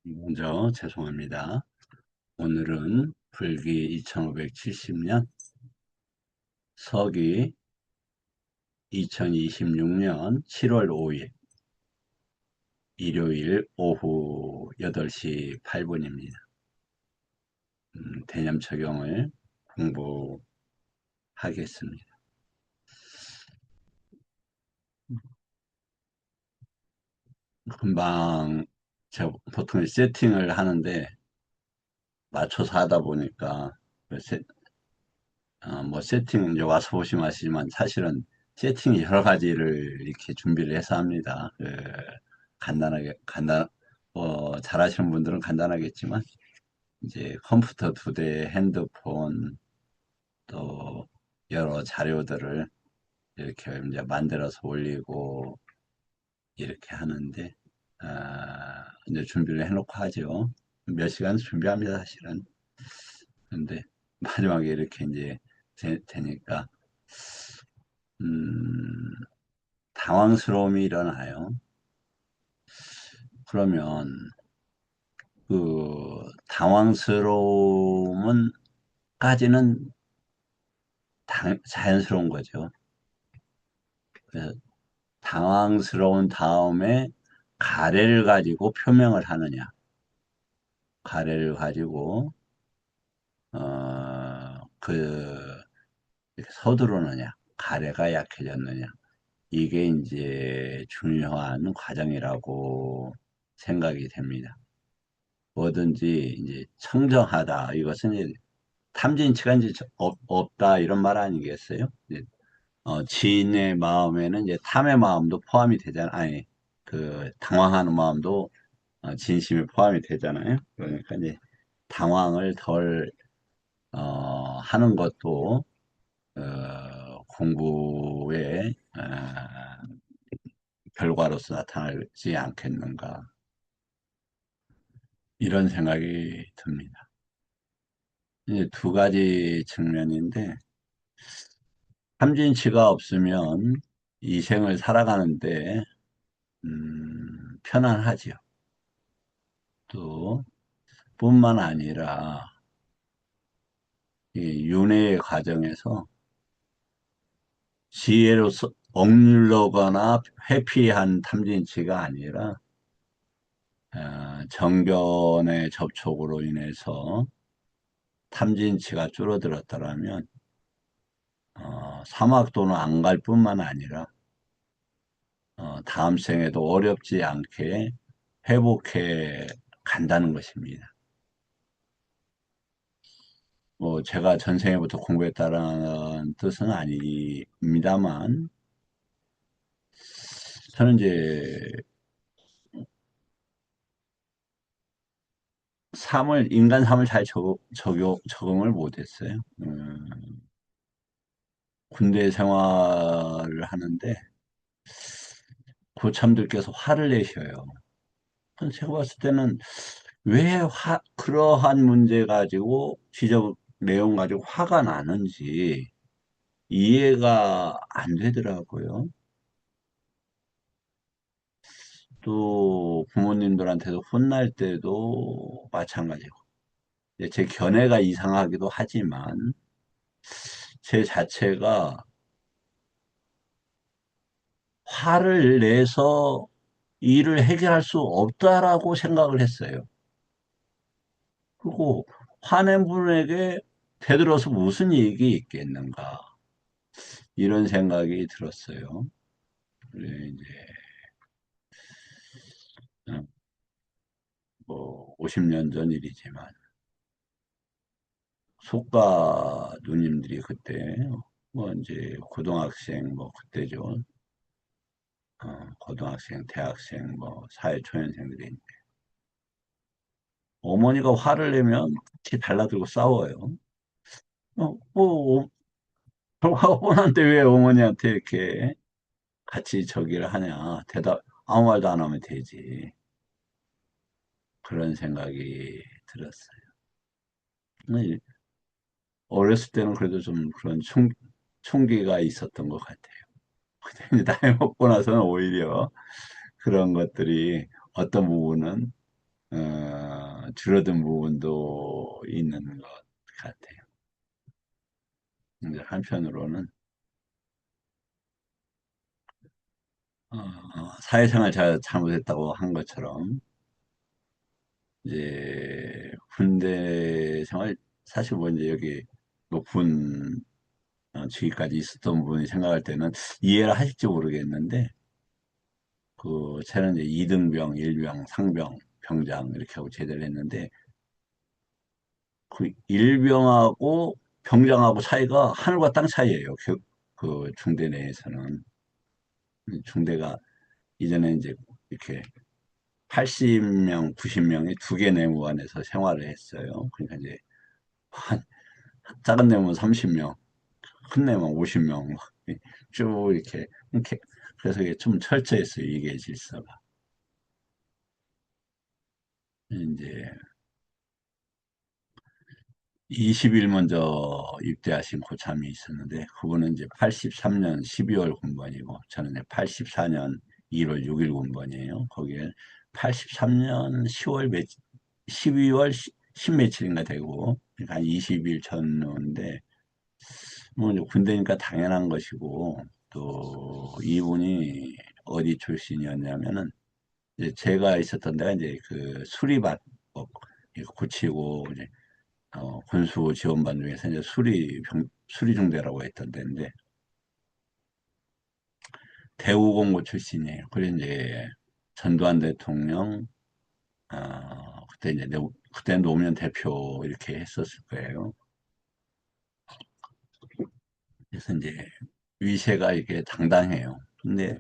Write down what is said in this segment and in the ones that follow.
먼저 죄송합니다. 오늘은 불기 2570년 서기 2026년 7월 5일 일요일 오후 8시 8분입니다. 대념 적용을 공부하겠습니다. 금방 제가 보통 세팅을 하는데 맞춰서 하다 보니까 뭐 세팅 이제 와서 보시면 아시지만 사실은 세팅이 여러 가지를 이렇게 준비를 해서 합니다. 잘하시는 분들은 간단하겠지만 이제 컴퓨터 2대, 핸드폰 또 여러 자료들을 이렇게 이제 만들어서 올리고 이렇게 하는데 이제 준비를 해놓고 하죠. 몇 시간 준비합니다, 사실은. 근데 마지막에 이렇게 이제 되니까 음, 당황스러움이 일어나요. 그러면 그 당황스러움은 까지는 자연스러운 거죠. 그래서 당황스러운 다음에 가래를 가지고 표명을 하느냐, 가래를 가지고 그 이렇게 서두르느냐, 가래가 약해졌느냐, 이게 이제 중요한 과정이라고 생각이 됩니다. 뭐든지 이제 청정하다. 이것은 이제 탐진치가 이제 없다 이런 말 아니겠어요? 이제 지인의 마음에는 이제 탐의 마음도 포함이 되잖아. 아니, 그 당황하는 마음도 진심에 포함이 되잖아요. 그러니까 이제 당황을 덜 하는 것도 공부의 결과로서 나타나지 않겠는가 이런 생각이 듭니다. 이제 두 가지 측면인데 탐진치가 없으면 이 생을 살아가는데 편안하지요. 또 뿐만 아니라 이 윤회의 과정에서 지혜로서 억눌러거나 회피한 탐진치가 아니라 정견의 접촉으로 인해서 탐진치가 줄어들었더라면 사막도는 안 갈 뿐만 아니라 다음 생에도 어렵지 않게 회복해 간다는 것입니다. 뭐 제가 전생에부터 공부했다는 뜻은 아닙니다만 저는 이제 인간 삶을 잘 적응을 못했어요. 군대 생활을 하는데 고참들께서 화를 내셔요. 제가 봤을 때는 왜 그러한 문제 가지고 지적 내용 가지고 화가 나는지 이해가 안 되더라고요. 또 부모님들한테도 혼날 때도 마찬가지고 제 견해가 이상하기도 하지만 제 자체가 화를 내서 일을 해결할 수 없다라고 생각을 했어요. 그리고 화낸 분에게 되들어서 무슨 이익이 있겠는가 이런 생각이 들었어요. 그래 이제 뭐 50년 전 일이지만 속가 누님들이 그때 뭐 이제 고등학생 뭐 그때죠. 고등학생, 대학생, 뭐 사회초년생들이 어머니가 화를 내면 같이 달라들고 싸워요. 뭐 화가 왜 어머니한테 이렇게 같이 저기를 하냐 아무 말도 안 하면 되지. 그런 생각이 들었어요. 근데 어렸을 때는 그래도 좀 그런 총기가 있었던 것 같아요. 근데 이제 나이 먹고 나서는 오히려 그런 것들이 어떤 부분은 줄어든 부분도 있는 것 같아요. 근데 한편으로는 사회생활 잘못했다고 한 것처럼 이제 군대 생활 사실 뭐 이제 여기 높은 직위까지 있었던 분이 생각할 때는 이해를 하실지 모르겠는데 저는 이제 2등병, 1병, 상병, 병장 이렇게 하고 제대를 했는데 그 일병하고 병장하고 차이가 하늘과 땅 차이예요. 그 중대 내에서는 중대가 이전에 이제 이렇게 80명, 90명이 두 개 내무반에서 생활을 했어요. 그러니까 이제 한 작은 내무는 30명, 큰 내무는 50명 쭉 이렇게 그래서 이게 좀 철저했어요. 이게 질서가. 이제 20일 먼저 입대하신 고참이 있었는데 그분은 이제 83년 12월 군번이고 저는 이제 84년 1월 6일 군번이에요. 거기에 83년 10월 12월 10 며칠인가 되고 그러니까 한 20일 전후인데 뭐 이제 군대니까 당연한 것이고 또 이분이 어디 출신이었냐면은 이제 제가 있었던 데가 이제 그 수리밭 뭐 이거 고치고 이제 군수 지원반 중에서 이제 수리중대라고 했던 데인데, 대우공고 출신이에요. 그래서 이제 전두환 대통령, 그때 이제, 그때 노무현 대표 이렇게 했었을 거예요. 그래서 이제 위세가 이게 당당해요. 근데,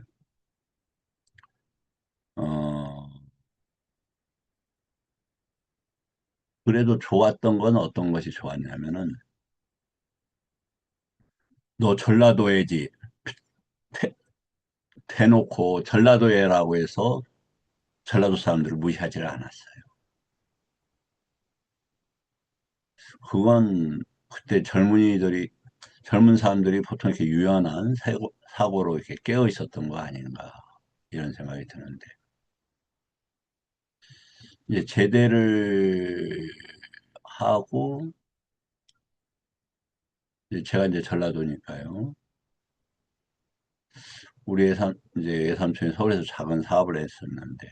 어, 그래도 좋았던 건 어떤 것이 좋았냐면은, 너 전라도에지, 대, 대놓고 전라도에라고 해서 전라도 사람들을 무시하지를 않았어요. 그건 그때 젊은 사람들이 보통 이렇게 유연한 사고로 이렇게 깨어 있었던 거 아닌가, 이런 생각이 드는데. 이제 제대를 하고, 이제 제가 이제 전라도니까요. 우리 이제 예삼촌이 서울에서 작은 사업을 했었는데,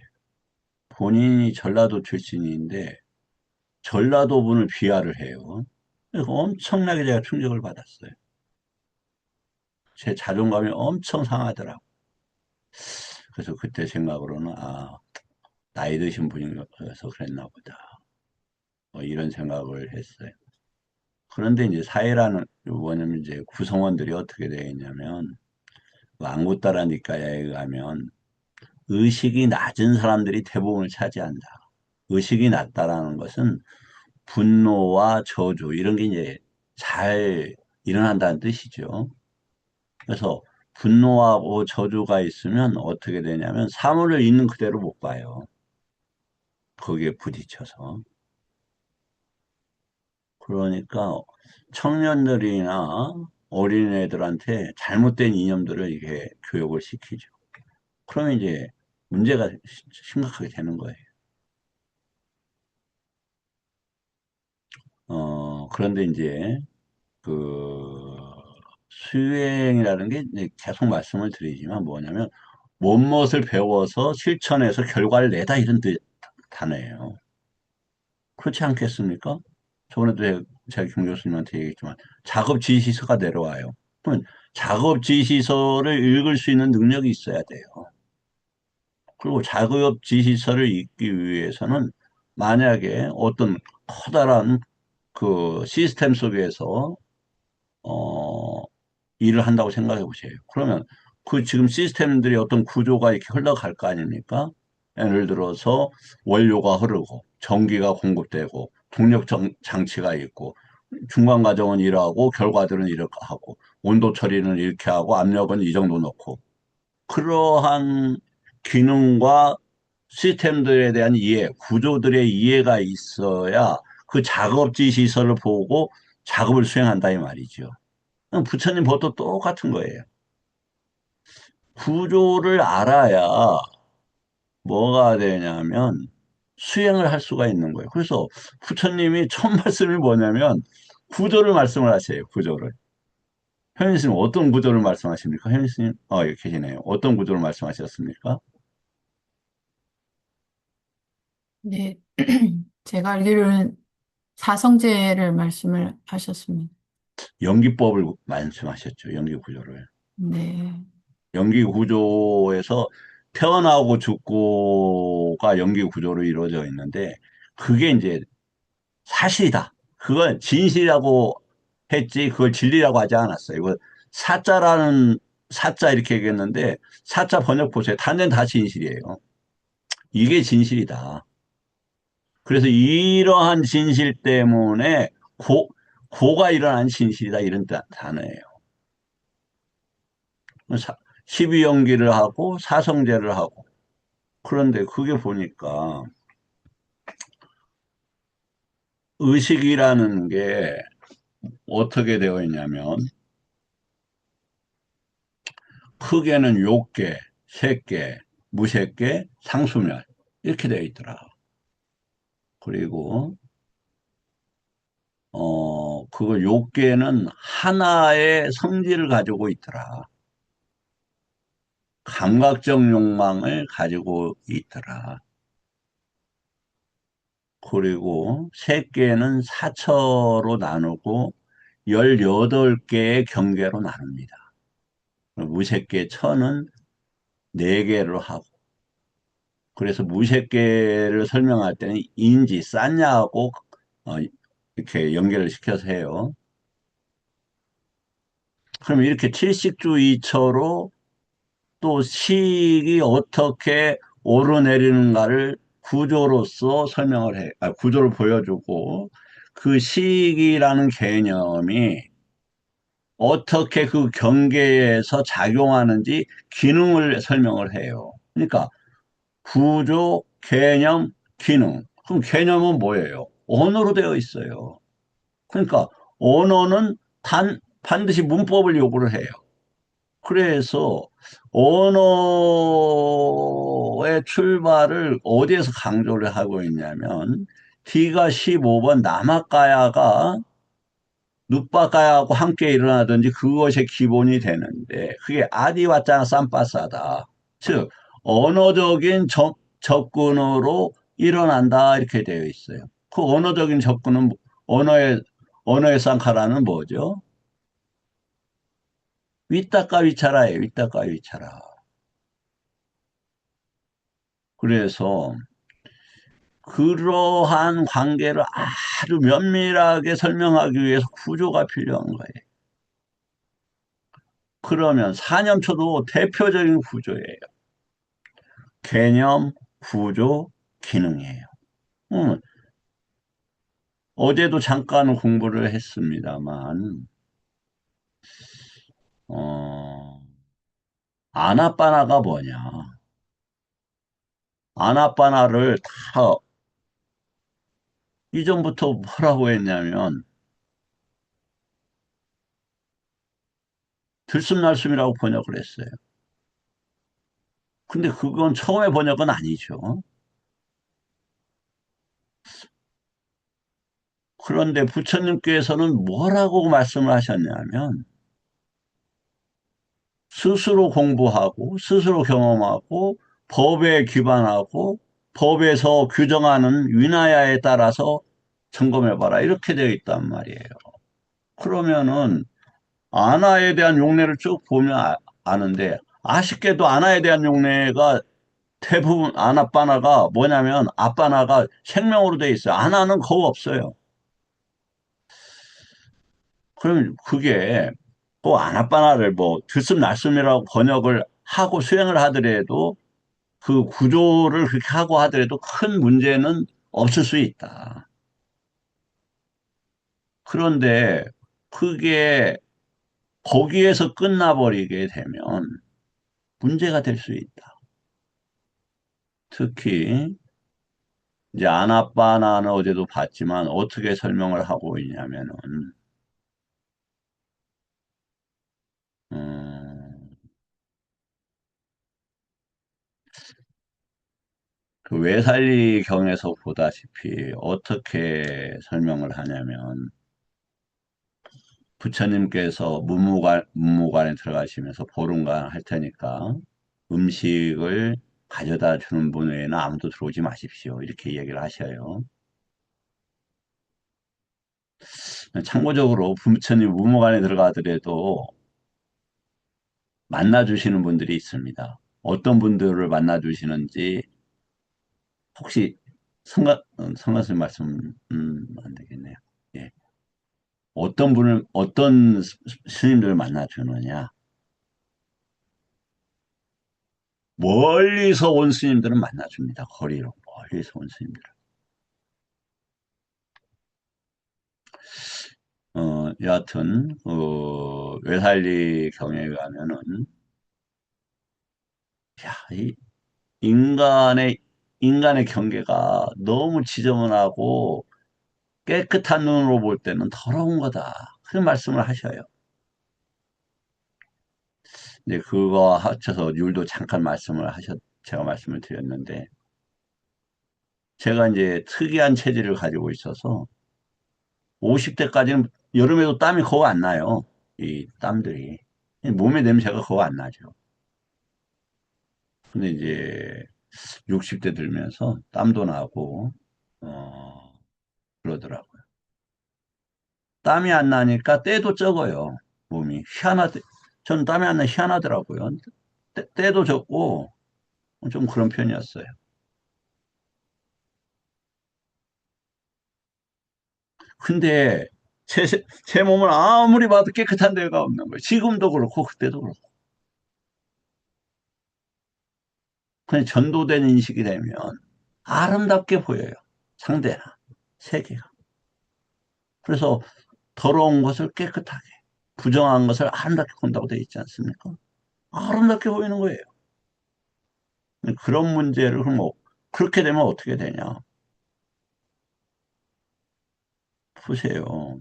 본인이 전라도 출신인데, 전라도 분을 비하를 해요. 그래서 엄청나게 제가 충격을 받았어요. 제 자존감이 엄청 상하더라고요. 그래서 그때 생각으로는, 나이 드신 분이어서 그랬나 보다. 뭐 이런 생각을 했어요. 그런데 이제 사회라는, 뭐냐면 이제 구성원들이 어떻게 되어 있냐면, 안구따라 니까야에 의하면, 의식이 낮은 사람들이 대부분을 차지한다. 의식이 낮다라는 것은 분노와 저주, 이런 게 이제 잘 일어난다는 뜻이죠. 그래서 분노하고 저주가 있으면 어떻게 되냐면, 사물을 있는 그대로 못 봐요. 거기에 부딪혀서. 그러니까 청년들이나 어린애들한테 잘못된 이념들을 이게 교육을 시키죠. 그러면 이제 문제가 심각하게 되는 거예요. 그런데 이제 그 수행이라는 게 이제 계속 말씀을 드리지만 뭐냐면 못못을 배워서 실천해서 결과를 내다 이런 단어예요. 그렇지 않겠습니까? 저번에도 제가 김 교수님한테 얘기했지만 작업 지시서가 내려와요. 그러면 작업 지시서를 읽을 수 있는 능력이 있어야 돼요. 그리고 작업 지시서를 읽기 위해서는 만약에 어떤 커다란 그 시스템 속에서 어, 일을 한다고 생각해 보세요. 그러면 그 지금 시스템들이 어떤 구조가 이렇게 흘러갈 거 아닙니까? 예를 들어서 원료가 흐르고 전기가 공급되고 동력 장치가 있고 중간 과정은 이러하고 결과들은 이렇게 하고 온도 처리는 이렇게 하고 압력은 이 정도 넣고 그러한 기능과 시스템들에 대한 이해, 구조들의 이해가 있어야 그 작업지 시설을 보고 작업을 수행한다 이 말이죠. 부처님 법도 똑같은 거예요. 구조를 알아야 뭐가 되냐면 수행을 할 수가 있는 거예요. 그래서 부처님이 첫 말씀이 뭐냐면 구조를 말씀을 하세요. 구조를. 현인 스님 어떤 구조를 말씀하십니까? 현인 스님, 여기 계시네요. 어떤 구조를 말씀하셨습니까? 네. 제가 알기로는 사성제를 말씀을 하셨습니다. 연기법을 말씀하셨죠. 연기 구조를. 네. 연기 구조에서 태어나고 죽고가 연기 구조로 이루어져 있는데 그게 이제 사실이다. 그건 진실이라고 했지 그걸 진리라고 하지 않았어요. 이거 사자라는 사자 이렇게 얘기했는데 사자 번역 보세요. 단는 다 진실이에요. 이게 진실이다. 그래서 이러한 진실 때문에 고가 일어난 진실이다 이런 단어예요. 12연기를 하고 사성제를 하고 그런데 그게 보니까 의식이라는 게 어떻게 되어 있냐면 크게는 욕계, 색계, 무색계, 상수멸 이렇게 되어 있더라. 그리고 그거 욕계는 하나의 성질을 가지고 있더라. 감각적 욕망을 가지고 있더라. 그리고 색계는 사처로 나누고 18개의 경계로 나눕니다. 무색계 처는 4개로 하고 그래서 무색계를 설명할 때는 인지, 쌌냐하고 이렇게 연결을 시켜서 해요. 그럼 이렇게 칠식주의처로 또 식이 어떻게 오르내리는가를 구조로서 설명을 해, 구조를 보여주고 그 식이라는 개념이 어떻게 그 경계에서 작용하는지 기능을 설명을 해요. 그러니까 구조, 개념, 기능. 그럼 개념은 뭐예요? 언어로 되어 있어요. 그러니까 언어는 반드시 문법을 요구를 해요. 그래서 언어의 출발을 어디에서 강조를 하고 있냐면 D가 15번 남아까야가 눕바까야하고 함께 일어나든지 그것이 기본이 되는데 그게 아디와짱 쌈바싸다. 즉 언어적인 접근으로 일어난다 이렇게 되어 있어요. 그 언어적인 접근은 언어의 쌍카라는 뭐죠? 위따까 위차라예요. 위따까 위차라. 그래서 그러한 관계를 아주 면밀하게 설명하기 위해서 구조가 필요한 거예요. 그러면 사념초도 대표적인 구조예요. 개념, 구조, 기능이에요. 음, 어제도 잠깐 공부를 했습니다만, 어, 아나빠나가 뭐냐. 아나빠나를 다 이전부터 뭐라고 했냐면, 들숨날숨이라고 번역을 했어요. 근데 그건 처음의 번역은 아니죠. 그런데 부처님께서는 뭐라고 말씀을 하셨냐면, 스스로 공부하고, 스스로 경험하고, 법에 기반하고, 법에서 규정하는 위나야에 따라서 점검해봐라. 이렇게 되어 있단 말이에요. 그러면은, 아나에 대한 용례를 쭉 보면 아는데, 아쉽게도 아나에 대한 용례가 대부분 아나빠나가 뭐냐면, 아빠나가 생명으로 되어 있어요. 아나는 거의 없어요. 그럼 그게 꼭 아나빠나를 뭐 들숨날숨이라고 번역을 하고 수행을 하더라도 그 구조를 그렇게 하고 하더라도 큰 문제는 없을 수 있다. 그런데 그게 거기에서 끝나버리게 되면 문제가 될 수 있다. 특히 이제 아나빠나는 어제도 봤지만 어떻게 설명을 하고 있냐면은 음, 그 외살리 경에서 보다시피 어떻게 설명을 하냐면 부처님께서 문무관에 들어가시면서 보름간 할 테니까 음식을 가져다 주는 분 외에는 아무도 들어오지 마십시오. 이렇게 얘기를 하셔요. 참고적으로 부처님 문무관에 들어가더라도 만나주시는 분들이 있습니다. 어떤 분들을 만나주시는지 혹시 성가스님 말씀 안 되겠네요. 예. 어떤 스님들을 만나주느냐. 멀리서 온 스님들은 만나줍니다. 거리로. 멀리서 온 스님들. 여하튼, 외살리 경에 가면은, 야, 이 인간의, 인간의 경계가 너무 지저분하고 깨끗한 눈으로 볼 때는 더러운 거다. 그런 말씀을 하셔요. 이제 그거 합쳐서 율도 잠깐 제가 말씀을 드렸는데, 제가 이제 특이한 체질을 가지고 있어서 50대까지는 여름에도 땀이 거의 안 나요. 이 땀들이. 몸의 냄새가 거의 안 나죠. 근데 이제 60대 들면서 땀도 나고, 그러더라고요. 땀이 안 나니까 때도 적어요. 몸이. 저는 땀이 안 나 희한하더라고요. 때도 적고, 좀 그런 편이었어요. 근데 제 몸을 아무리 봐도 깨끗한 데가 없는 거예요. 지금도 그렇고, 그때도 그렇고. 그냥 전도된 인식이 되면 아름답게 보여요. 상대나 세계가. 그래서 더러운 것을 깨끗하게, 부정한 것을 아름답게 본다고 되어 있지 않습니까? 아름답게 보이는 거예요. 그런 문제를 그럼 그렇게 되면 어떻게 되냐? 보세요.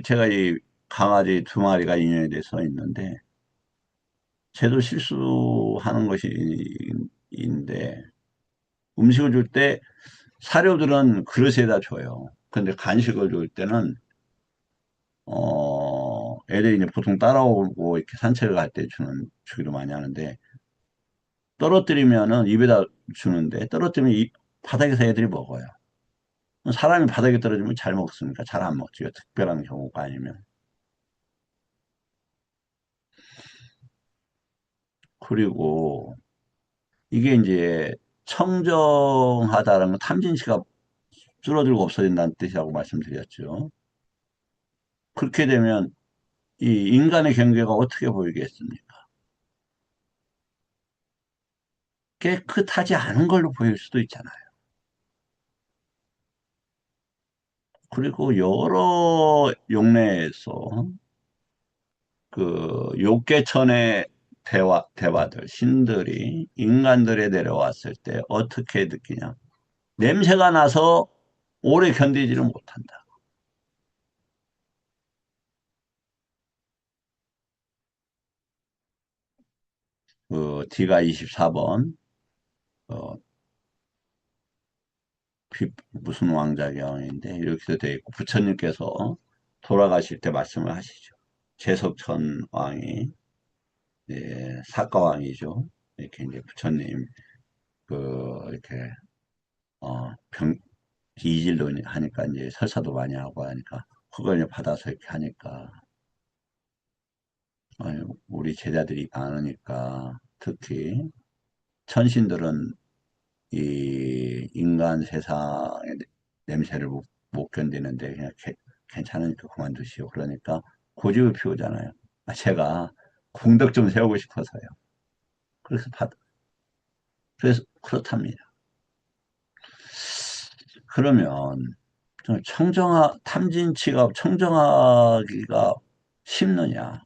제가 이 강아지 두 마리가 인연이 돼서 있는데, 쟤도 실수하는 것인데, 음식을 줄 때 사료들은 그릇에다 줘요. 근데 간식을 줄 때는 애들이 이제 보통 따라오고 이렇게 산책을 갈 때 주기도 많이 하는데, 떨어뜨리면은 입에다 주는데, 떨어뜨리면 바닥에서 애들이 먹어요. 사람이 바닥에 떨어지면 잘 먹습니까? 잘 안 먹죠. 특별한 경우가 아니면. 그리고 이게 이제 청정하다라는 건 탐진치가 줄어들고 없어진다는 뜻이라고 말씀드렸죠. 그렇게 되면 이 인간의 경계가 어떻게 보이겠습니까? 깨끗하지 않은 걸로 보일 수도 있잖아요. 그리고 여러 용례에서 그 욕계천의 대화들, 신들이 인간들에 내려왔을 때 어떻게 느끼냐. 냄새가 나서 오래 견디지를 못한다. 그 D가 24번, 어, 무슨 왕자경인데 이렇게 되어 있고 부처님께서 돌아가실 때 말씀을 하시죠. 제석천 왕이 사가왕이죠. 이렇게 이제 부처님 이렇게 병 이질로 하니까 이제 설사도 많이 하고 하니까 그걸 이제 받아서 이렇게 하니까 아니, 우리 제자들이 많으니까 특히 천신들은 이 인간 세상의 냄새를 못 견디는데 그냥 괜찮으니까 그만두시오. 그러니까 고집을 피우잖아요. 제가 공덕 좀 세우고 싶어서요. 그래서 그래서 그렇답니다. 그러면 탐진치가 청정하기가 쉽느냐?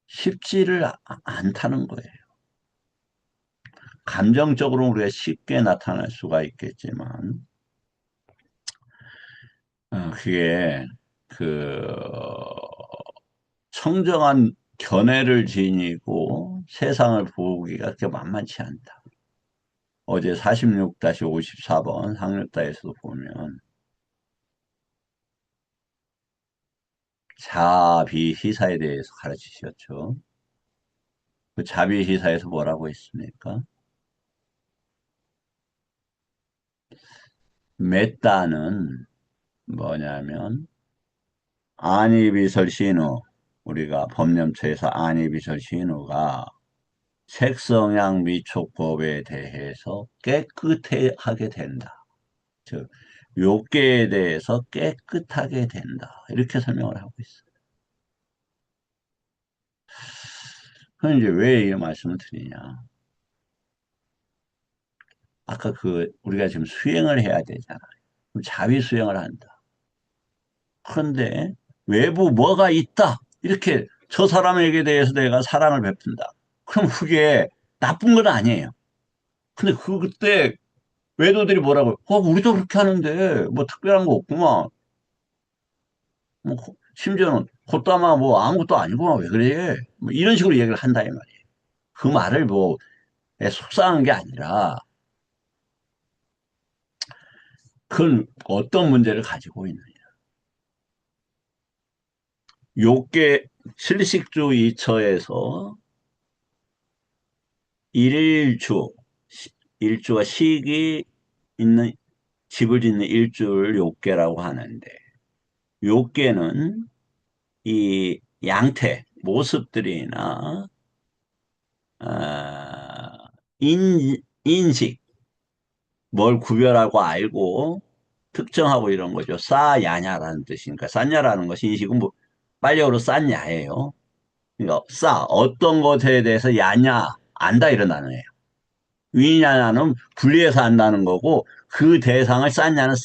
쉽지를 않다는 거예요. 감정적으로 우리가 쉽게 나타날 수가 있겠지만, 그게 그 청정한 견해를 지니고 세상을 보기가 그렇게 만만치 않다. 어제 46-54번 학력다에서도 보면 자비시사에 대해서 가르치셨죠. 그 자비시사에서 뭐라고 했습니까? 메따는 뭐냐면 안이비설신우, 우리가 법령처에서 안이비설신우가 색성양 미촉법에 대해서 깨끗하게 된다. 즉 요계에 대해서 깨끗하게 된다. 이렇게 설명을 하고 있어요. 그럼 이제 왜 이 말씀을 드리냐? 아까 우리가 지금 수행을 해야 되잖아. 그럼 자비 수행을 한다. 그런데 외부 뭐가 있다. 이렇게 저 사람에게 대해서 내가 사랑을 베푼다. 그럼 그게 나쁜 건 아니에요. 근데 그때 외도들이 뭐라고, 우리도 그렇게 하는데, 뭐 특별한 거 없구만. 뭐, 심지어는, 콧다마 뭐 아무것도 아니구만. 왜 그래? 뭐 이런 식으로 얘기를 한다, 이 말이에요. 그 말을 뭐, 속상한 게 아니라, 그건 어떤 문제를 가지고 있느냐. 요게 실식주 이처에서 일주, 일주가 식이 있는, 집을 짓는 일주를 요게라고 하는데, 요게는 이 양태, 모습들이나 인식, 뭘 구별하고 알고 특정하고 이런 거죠. 싸야냐라는 뜻이니까 쌌냐라는 것이 인식은 뭐 빨리어로 쌌냐예요. 그러니까 어떤 것에 대해서 야냐 안다 이런 단어예요. 위냐는 분리해서 안다는 거고 그 대상을 쌌냐는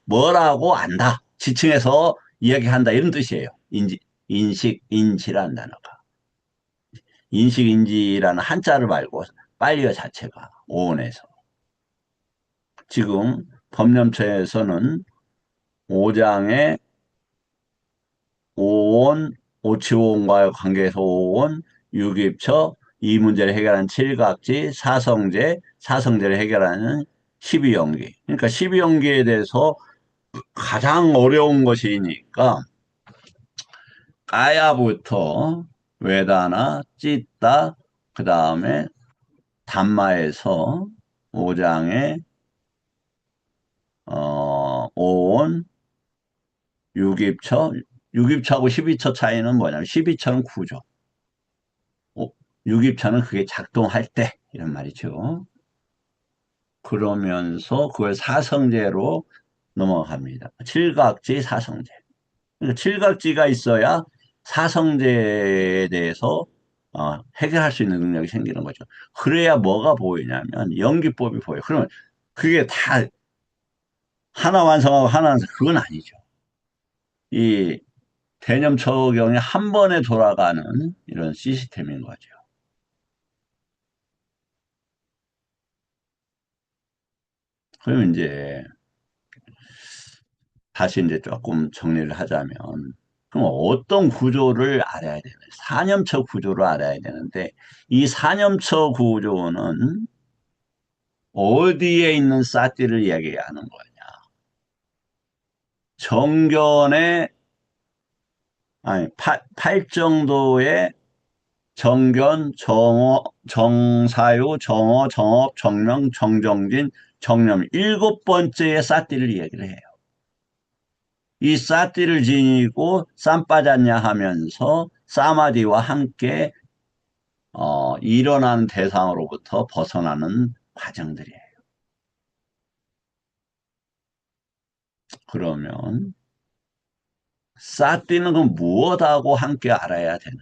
뭐라고 안다. 지칭해서 이야기한다 이런 뜻이에요. 인식 인지라는 단어가. 인식 인지라는 한자를 말고 빨리어 자체가 오온에서 지금 법령처에서는 5장의 오온, 오치오온과의 관계에서 오온, 유기입처, 이 문제를 해결하는 칠각지, 사성제를 해결하는 12연기. 그러니까 12연기에 대해서 가장 어려운 것이니까 까야부터 외다나 찢다, 그 다음에 담마에서 5장의 오온, 유깁처, 유깁처하고 12처 차이는 뭐냐면 12처는 구조, 유깁처는 그게 작동할 때 이런 말이죠. 그러면서 그걸 사성제로 넘어갑니다. 칠각지 사성제. 그러니까 칠각지가 있어야 사성제에 대해서 해결할 수 있는 능력이 생기는 거죠. 그래야 뭐가 보이냐면 연기법이 보여요. 그러면 그게 다 하나 완성하고 하나 완성 그건 아니죠. 이 개념 적용이 한 번에 돌아가는 이런 시스템인 거죠. 그럼 이제 다시 이제 조금 정리를 하자면 그럼 어떤 구조를 알아야 되나? 사념처 구조를 알아야 되는데 이 사념처 구조는 어디에 있는 사띠를 이야기하는 거냐? 정견의 아니 팔정도의 정견, 정사유, 정업, 정명, 정정진, 정념 일곱 번째의 사띠를 이야기를 해요. 이 사띠를 지니고 쌈 빠졌냐 하면서 사마디와 함께 일어나는 대상으로부터 벗어나는 과정들이에요. 그러면 사띠는 그 무엇하고 함께 알아야 되느냐?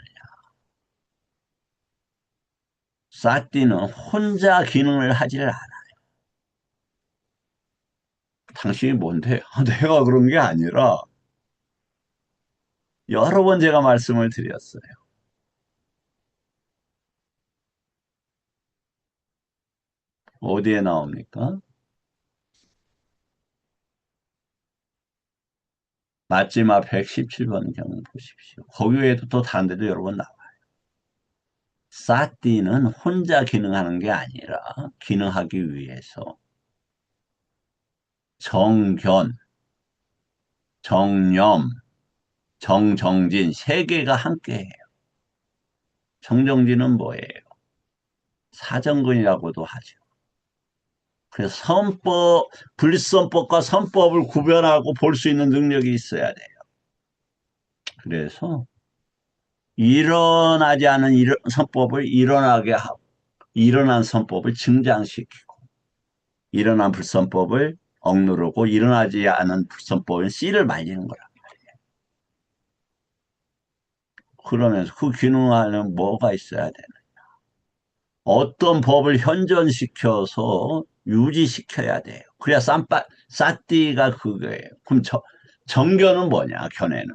사띠는 혼자 기능을 하지를 않아. 당신이 뭔데? 내가 그런 게 아니라 여러 번 제가 말씀을 드렸어요. 어디에 나옵니까? 마지막 117번 경우 보십시오. 거기 외에도 또 다른 데도 여러 번 나와요. 사띠는 혼자 기능하는 게 아니라 기능하기 위해서 정견, 정념, 정정진 세 개가 함께해요. 정정진은 뭐예요? 사정근이라고도 하죠. 그래서 분리선법과 선법을 구별하고 볼 수 있는 능력이 있어야 돼요. 그래서 일어나지 않은 선법을 일어나게 하고, 일어난 선법을 증장시키고, 일어난 불선법을 억누르고, 일어나지 않은 불선법은 씨를 말리는 거라. 그러면서 그 기능하는 뭐가 있어야 되나? 어떤 법을 현존시켜서 유지시켜야 돼요. 그래야 싸띠가 그거예요. 그럼 정견은 뭐냐, 견해는.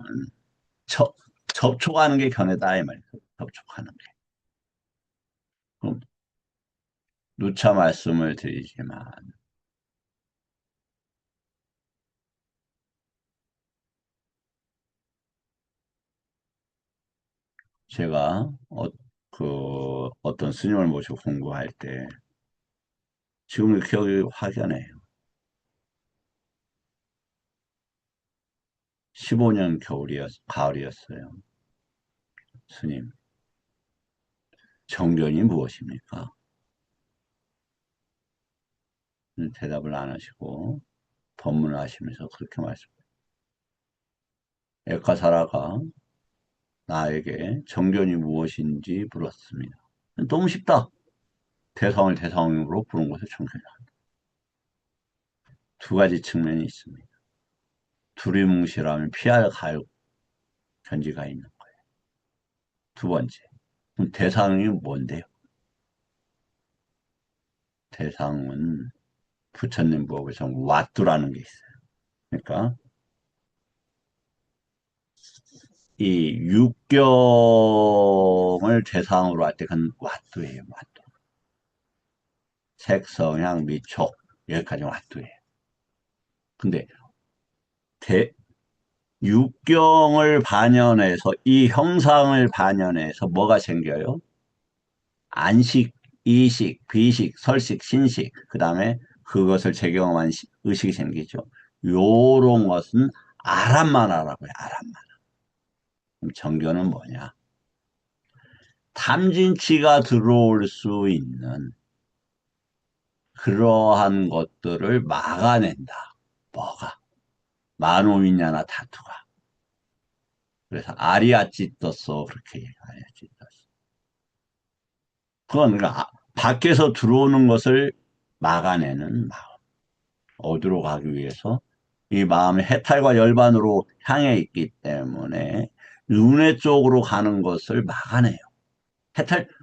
저, 접촉하는 게 견해다, 이 말이에요. 접촉하는 게. 그럼 누차 말씀을 드리지만, 제가 어떤 스님을 모시고 공부할 때, 지금 기억이 확연해요. 15년 가을이었어요. 스님, 정견이 무엇입니까? 대답을 안 하시고, 법문을 하시면서 그렇게 말씀해요. 에카사라가 나에게 정견이 무엇인지 물었습니다. 너무 쉽다. 대성을 대성으로 부른 것을 정견이다. 두 가지 측면이 있습니다. 두리뭉실하면 피할 견지가 있는 거예요. 두 번째, 그럼 대상이 뭔데요? 대상은 부처님 법에서 왓두라는 게 있어요. 그러니까 이 육경을 대상으로 할 때 그건 왓두예요. 왓두. 색성향 미촉 여기까지 왓두예요. 근데 대, 육경을 반영해서 이 형상을 반영해서 뭐가 생겨요? 안식, 이식, 비식, 설식, 신식, 그 다음에 그것을 적용한 의식이 생기죠. 요런 것은 아람마나라고요. 아람마나. 그럼 정교는 뭐냐? 탐진치가 들어올 수 있는 그러한 것들을 막아낸다. 뭐가? 마노ವಿ냐나 타투가. 그래서 아리아찌떠서 그렇게 아리아찌떠서. 그건 그러니까 밖에서 들어오는 것을 막아내는 마음. 어디로 가기 위해서 이 마음의 해탈과 열반으로 향해 있기 때문에 윤회 쪽으로 가는 것을 막아내요.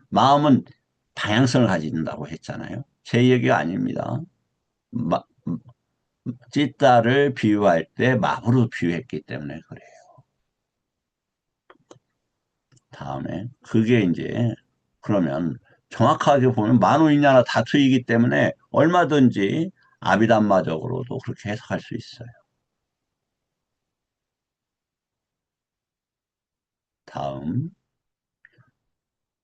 마음은 다양성을 가진다고 했잖아요. 제 얘기가 아닙니다. 마, 찌따를 비유할 때 마부로 비유했기 때문에 그래요. 다음에 그게 이제 그러면 정확하게 보면 만우인야나 다투이기 때문에 얼마든지 아비담마적으로도 그렇게 해석할 수 있어요. 다음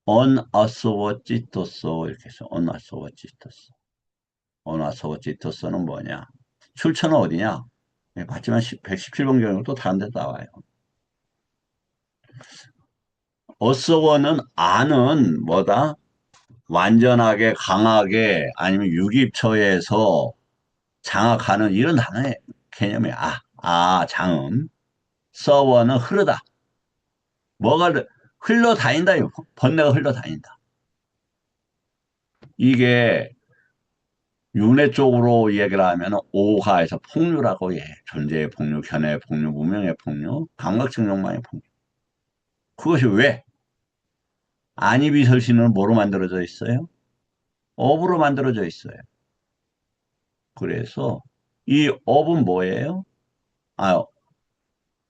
언아소워 찌토소 이렇게 해서 언아소워 찌토소 언아소워 찌토소는 뭐냐? 출처는 어디냐? 네, 봤지만 117번 경우 또 다른 데 나와요. 어서워는 아는 뭐다? 완전하게 강하게 아니면 유기처에서 장악하는 이런 단어의 개념이야. 장음. 서워는 흐르다. 뭐가 흘러다닌다. 번뇌가 흘러다닌다. 이게 윤회 쪽으로 얘기를 하면 오하에서 폭류라고 해. 존재의 폭류, 견해의 폭류, 무명의 폭류, 감각증명만의 폭류. 그것이 왜? 안이비설신은 뭐로 만들어져 있어요? 업으로 만들어져 있어요. 그래서 이 업은 뭐예요? 아,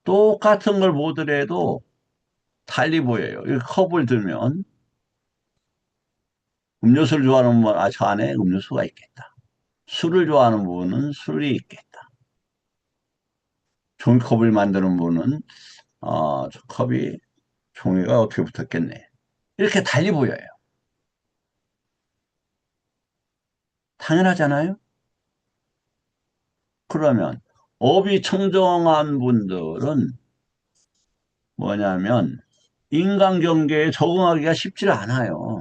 똑같은 걸 보더라도 달리 보여요. 이 컵을 들면 음료수를 좋아하는 분은 저 안에 음료수가 있겠다. 술을 좋아하는 분은 술이 있겠다. 종이컵을 만드는 분은 저 컵이 종이가 어떻게 붙었겠네. 이렇게 달리 보여요. 당연하잖아요. 그러면 업이 청정한 분들은 뭐냐면 인간 경계에 적응하기가 쉽지 않아요.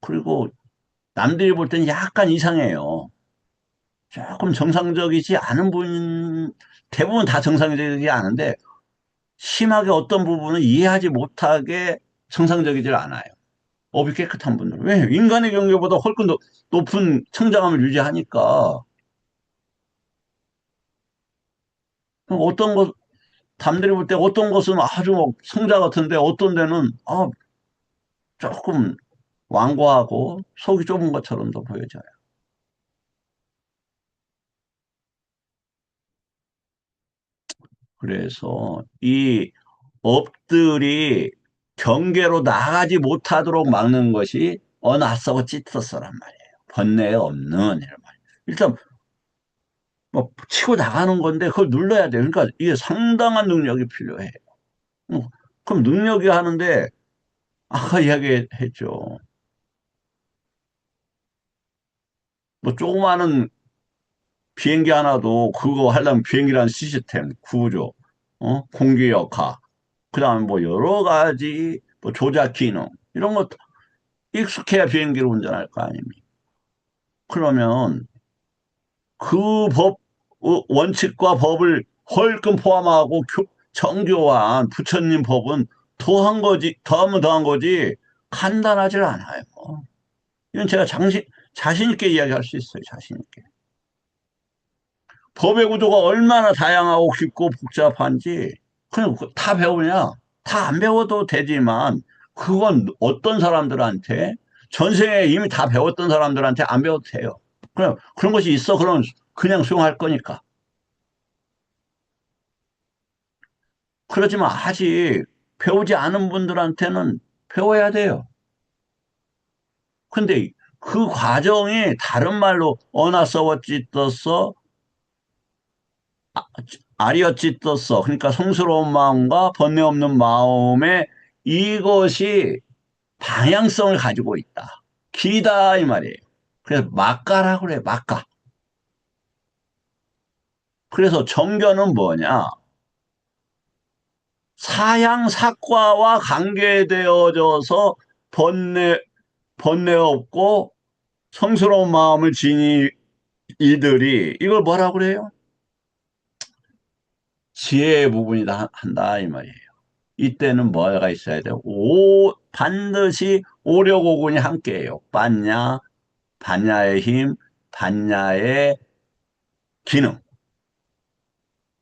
그리고 남들이 볼 때는 약간 이상해요. 조금 정상적이지 않은 분, 대부분 다 정상적이지 않은데 심하게 어떤 부분은 이해하지 못하게 정상적이질 않아요. 업이 깨끗한 분들은. 왜? 인간의 경계보다 훨씬 더 높은 청정함을 유지하니까. 어떤 것, 남들이 볼 때 어떤 것은 아주 뭐 성자 같은데 어떤 데는 조금 완고하고 속이 좁은 것처럼도 보여져요. 그래서 이 업들이 경계로 나가지 못하도록 막는 것이 어나서고 찌트서란 말이에요. 번뇌에 없는 이런 말. 일단 뭐 치고 나가는 건데 그걸 눌러야 돼요. 그러니까 이게 상당한 능력이 필요해. 어, 그럼 능력이 하는데 아까 이야기했죠. 뭐 조그마한 비행기 하나도 그거 하려면 비행기라는 시스템, 구조, 공기 역학, 그다음에 뭐 여러 가지 뭐 조작 기능 이런 거 익숙해야 비행기를 운전할 거 아닙니까? 그러면 그 원칙과 법을 헐끔 포함하고 정교한 부처님 법은 더한 거지, 더하면 더한 거지 간단하질 않아요. 이건 제가 자신 있게 이야기할 수 있어요. 자신 있게. 법의 구조가 얼마나 다양하고 깊고 복잡한지 그냥 다 배우냐? 다 안 배워도 되지만 그건 어떤 사람들한테 전생에 이미 다 배웠던 사람들한테 안 배워도 돼요. 그냥 그런 것이 있어 그럼 그냥 수용할 거니까. 그렇지만 아직 배우지 않은 분들한테는 배워야 돼요. 근데 그 과정이 다른 말로 어나서워찌 떴어 아리어찌 떴어 그러니까 성스러운 마음과 번뇌 없는 마음에 이것이 방향성을 가지고 있다. 길다 이 말이에요. 그래서 막가라고 그래 막가. 그래서 정견은 뭐냐? 사양사과와 관계되어져서 번뇌 번뇌 없고 성스러운 마음을 지니 이들이 이걸 뭐라고 그래요? 지혜의 부분이다 한다 이 말이에요. 이때는 뭐가 있어야 돼요? 반드시 오력오군이 함께해요. 반야의 힘, 반야의 기능,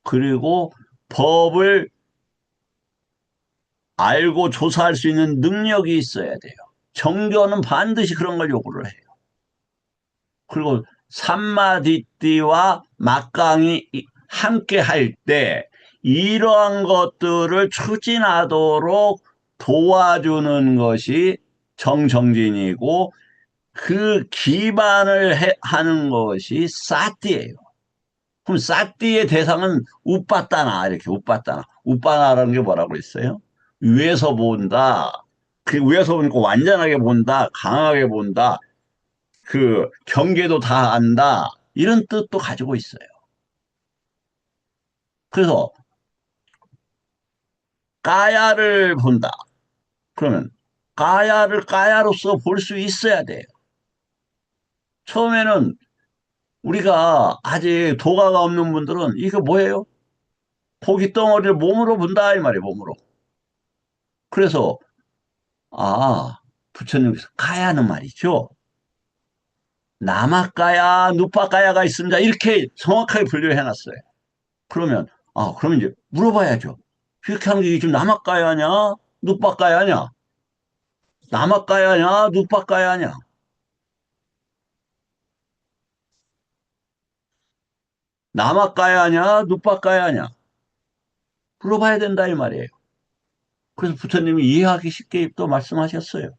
그리고 법을 알고 조사할 수 있는 능력이 있어야 돼요. 정교는 반드시 그런 걸 요구를 해요. 그리고 삼마디띠와 막강이 함께 할 때 이러한 것들을 추진하도록 도와주는 것이 정정진이고 그 기반을 하는 것이 사띠예요. 그럼 사띠의 대상은 우빠따나 이렇게 우빠따나 우빠나라는 게 뭐라고 했어요? 위에서 본다. 그 위에서 보니까 완전하게 본다. 강하게 본다. 그 경계도 다 안다. 이런 뜻도 가지고 있어요. 그래서 까야를 본다. 그러면 까야를 까야로서 볼 수 있어야 돼요. 처음에는 우리가 아직 도가가 없는 분들은 이거 뭐예요? 고기 덩어리를 몸으로 본다 이 말이에요. 몸으로. 그래서 부처님께서 까야는 말이죠. 남아까야, 누빠까야가 있습니다. 이렇게 정확하게 분류해 놨어요. 그러면 그러면 이제 물어봐야죠. 이렇게 하는 게 지금 남아까야냐, 누빠까야냐? 남아까야냐, 누빠까야냐? 남아까야냐, 누빠까야냐? 물어봐야 된다 이 말이에요. 그래서 부처님이 이해하기 쉽게 또 말씀하셨어요.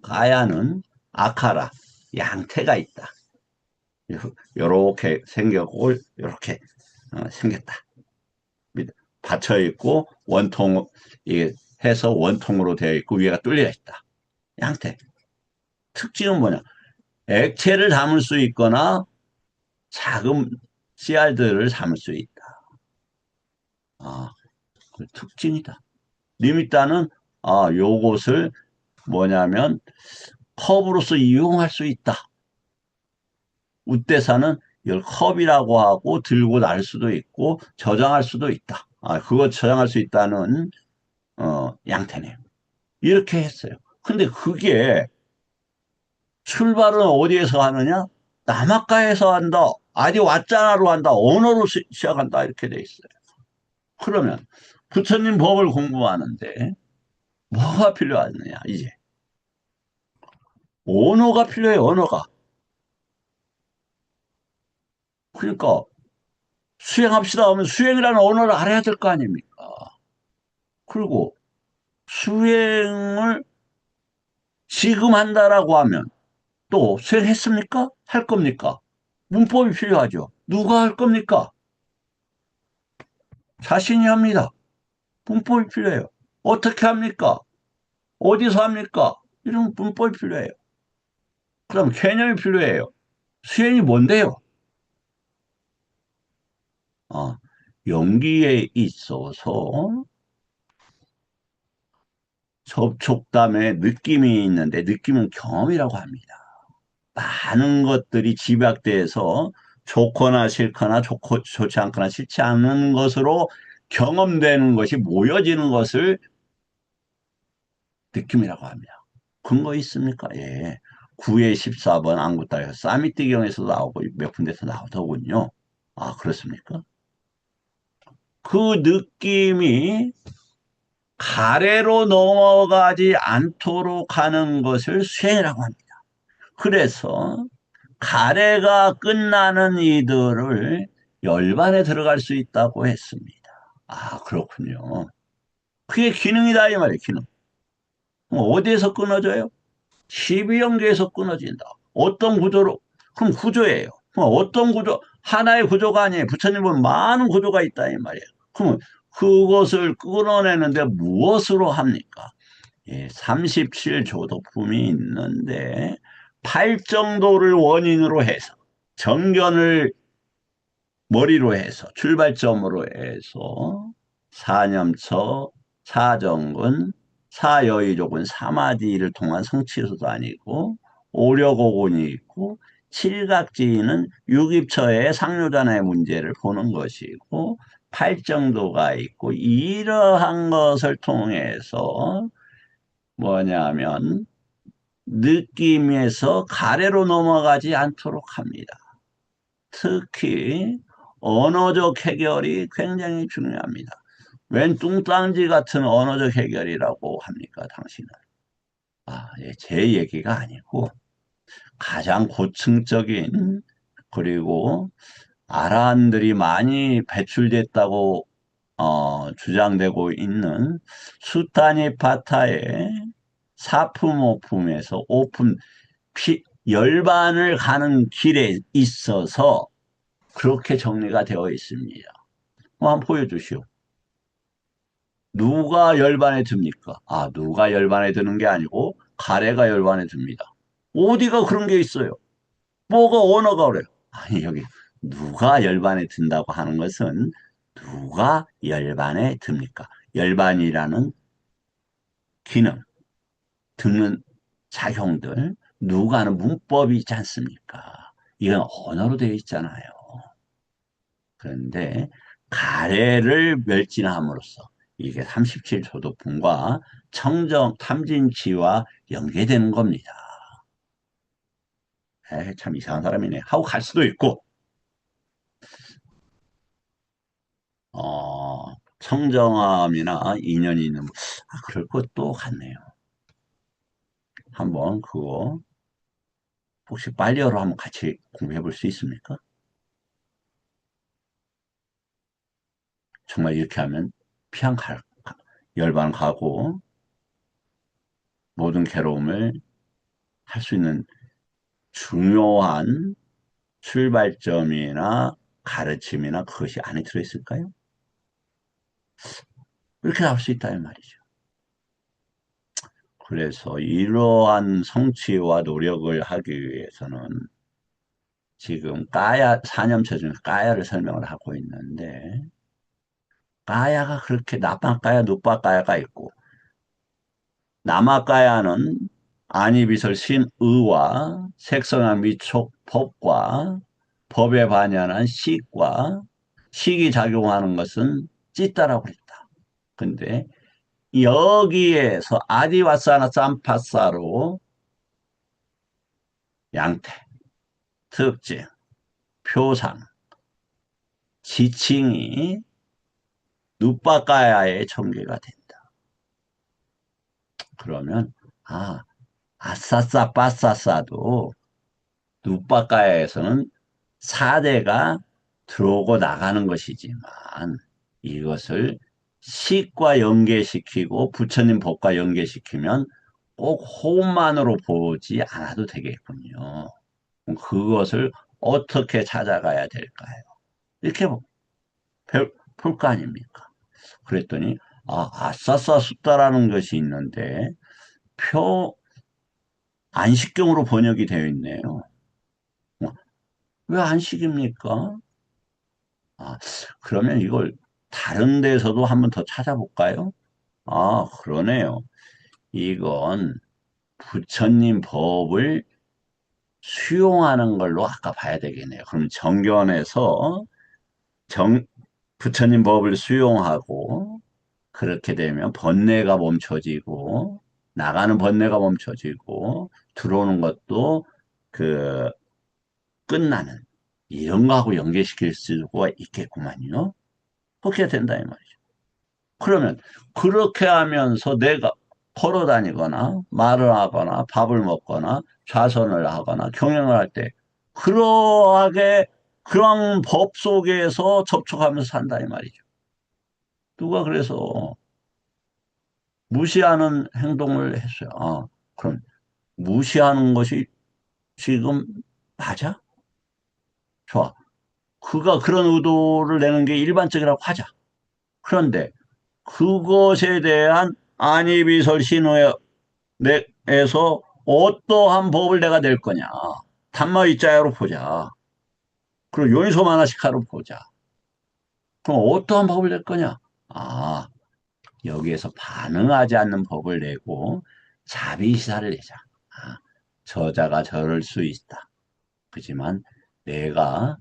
가야는 아카라, 양태가 있다. 요렇게 생겼고, 요렇게 생겼다. 받쳐 있고 원통 이게 해서 원통으로 되어 있고 위에가 뚫려 있다. 양태. 특징은 뭐냐? 액체를 담을 수 있거나 작은 씨알들을 담을 수 있다. 아, 그 특징이다. 리미타는 요것을 뭐냐면 컵으로서 이용할 수 있다. 우대사는 이걸 컵이라고 하고 들고 날 수도 있고 저장할 수도 있다. 그거 저장할 수 있다는 양태네요. 이렇게 했어요. 근데 그게 출발은 어디에서 하느냐? 남학가에서 한다. 아직 왔잖아로 한다. 언어로 시작한다. 이렇게 돼 있어요. 그러면 부처님 법을 공부하는데 뭐가 필요하느냐? 이제 언어가 필요해요. 언어가. 그러니까 수행합시다 하면 수행이라는 언어를 알아야 될 거 아닙니까? 그리고 수행을 지금 한다라고 하면 또 수행했습니까? 할 겁니까? 문법이 필요하죠. 누가 할 겁니까? 자신이 합니다. 문법이 필요해요. 어떻게 합니까? 어디서 합니까? 이런 문법이 필요해요. 그럼 개념이 필요해요. 수행이 뭔데요? 어, 연기에 있어서 접촉감에 느낌이 있는데 느낌은 경험이라고 합니다. 많은 것들이 집약돼서 좋거나 싫거나 좋지 않거나 싫지 않은 것으로 경험되는 것이 모여지는 것을 느낌이라고 합니다. 근거 있습니까? 예. 9의 14번 안구따에서 사미띠경에서도 나오고 몇 군데서 나오더군요. 그렇습니까? 그 느낌이 가래로 넘어가지 않도록 하는 것을 수행이라고 합니다. 그래서 가래가 끝나는 이들을 열반에 들어갈 수 있다고 했습니다. 그렇군요. 그게 기능이다 이 말이에요. 기능. 어디에서 끊어져요? 12형제에서 끊어진다. 어떤 구조로? 그럼 구조예요. 그럼 어떤 구조? 하나의 구조가 아니에요. 부처님은 많은 구조가 있다 이 말이에요. 그러면 그것을 끊어내는데 무엇으로 합니까? 예, 37조도품이 있는데 팔정도를 원인으로 해서 정견을 머리로 해서 출발점으로 해서 사념처, 사정근, 사여의족은 사마디를 통한 성취소도 아니고 오려고군이 있고 칠각지인은 유깁처의 상류단의 문제를 보는 것이고 팔정도가 있고 이러한 것을 통해서 뭐냐면 느낌에서 가래로 넘어가지 않도록 합니다. 특히 언어적 해결이 굉장히 중요합니다. 웬 뚱딴지 같은 언어적 해결이라고 합니까, 당신은? 예, 제 얘기가 아니고 가장 고층적인 그리고 아라한들이 많이 배출됐다고 주장되고 있는 수타니파타의 사품오품에서 오품 열반을 가는 길에 있어서 그렇게 정리가 되어 있습니다. 한번 보여주시오. 누가 열반에 듭니까? 누가 열반에 드는 게 아니고 가래가 열반에 듭니다. 어디가 그런 게 있어요? 뭐가 언어가 그래요? 아니 여기 누가 열반에 든다고 하는 것은 누가 열반에 듭니까? 열반이라는 기능, 듣는 작용들, 누가 하는 문법이 있지 않습니까? 이건 언어로 되어 있잖아요. 그런데 가래를 멸진함으로써 이게 37조도품과 청정 탐진치와 연계되는 겁니다. 참 이상한 사람이네 하고 갈 수도 있고 청정함이나 인연이 있는 그럴 것도 같네요. 한번 그거 혹시 빨리어로 한번 같이 공부해 볼 수 있습니까? 정말 이렇게 하면 피한 열반 가고 모든 괴로움을 할 수 있는 중요한 출발점이나 가르침이나 그것이 안에 들어있을까요? 이렇게 나올 수 있다 이 말이죠. 그래서 이러한 성취와 노력을 하기 위해서는 지금 까야 사념체 중에 까야를 설명을 하고 있는데 까야가 그렇게 나빠까야 누빠까야가 있고 남아까야는 안이비설 신의와 색성한 미촉 법과 법에 반연한 식과 식이 작용하는 것은 찌따라고 했다. 근데 여기에서 아디와사나 쌈파사로 양태, 특징, 표상, 지칭이 누빠까야에 전개가 된다. 그러면 아싸싸 빠싸싸도 누빠까야에서는 4대가 들어오고 나가는 것이지만 이것을 식과 연계시키고 부처님 법과 연계시키면 꼭 호흡만으로 보지 않아도 되겠군요. 그것을 어떻게 찾아가야 될까요? 이렇게 볼 거 아닙니까? 그랬더니 아싸싸 숫다라는 것이 있는데 표 안식경으로 번역이 되어 있네요. 왜 안식입니까? 아, 그러면 이걸 다른 데서도 한번 더 찾아볼까요? 그러네요. 이건 부처님 법을 수용하는 걸로 아까 봐야 되겠네요. 그럼 정견에서 정, 부처님 법을 수용하고 그렇게 되면 번뇌가 멈춰지고 나가는 번뇌가 멈춰지고 들어오는 것도 그 끝나는 이런 거하고 연계시킬 수가 있겠구만요. 그렇게 된다 이 말이죠. 그러면 그렇게 하면서 내가 걸어 다니거나 말을 하거나 밥을 먹거나 좌선을 하거나 경영을 할 때 그러하게 그런 법 속에서 접촉하면서 산다 이 말이죠. 누가 그래서 무시하는 행동을 했어요. 그럼 무시하는 것이 지금 맞아? 좋아. 그가 그런 의도를 내는 게 일반적이라고 하자. 그런데 그것에 대한 안이비설 신호에서 어떠한 법을 내가 낼 거냐. 담마위자야로 보자. 그리고 요니소마나시카로 보자. 그럼 어떠한 법을 낼 거냐? 아, 여기에서 반응하지 않는 법을 내고 자비시사를 내자. 저자가 저럴 수 있다. 그지만 내가